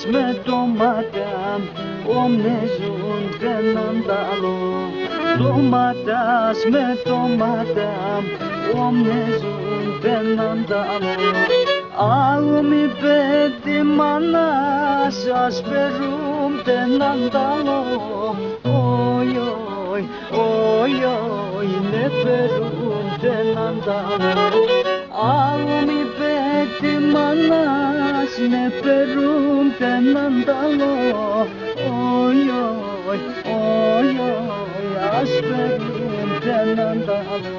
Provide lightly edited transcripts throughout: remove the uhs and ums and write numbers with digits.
Domatas me tomatam, omnezun tenandalo. Domatas me tomatam, omnezun tenandalo. Almi peti manas asperum tenandalo. Oy oy, oy oy, ne perum tenandalo. Almi peti manas ne perum tenandalo. Oy oy, oy oy, asperum tenandalo.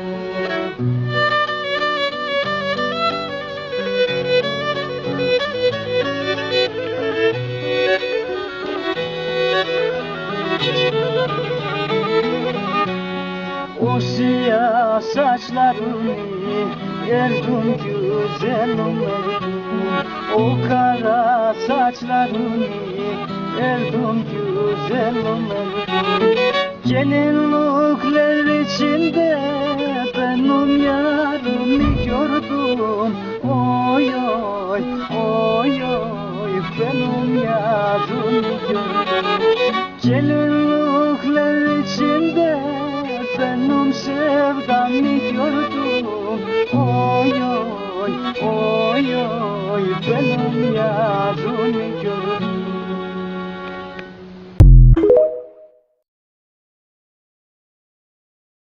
O siyah saçlarını erdim güzelim erdim. O kara saçlarını erdim güzelim erdim. Gelinlikler içinde benim yarımı gördüm. Oy oy, oy oy, benim yarımı gördüm. Gelinlikler içinde benim sevdamı gördüm. Oy oy, oy oy, benim yarımı gördüm.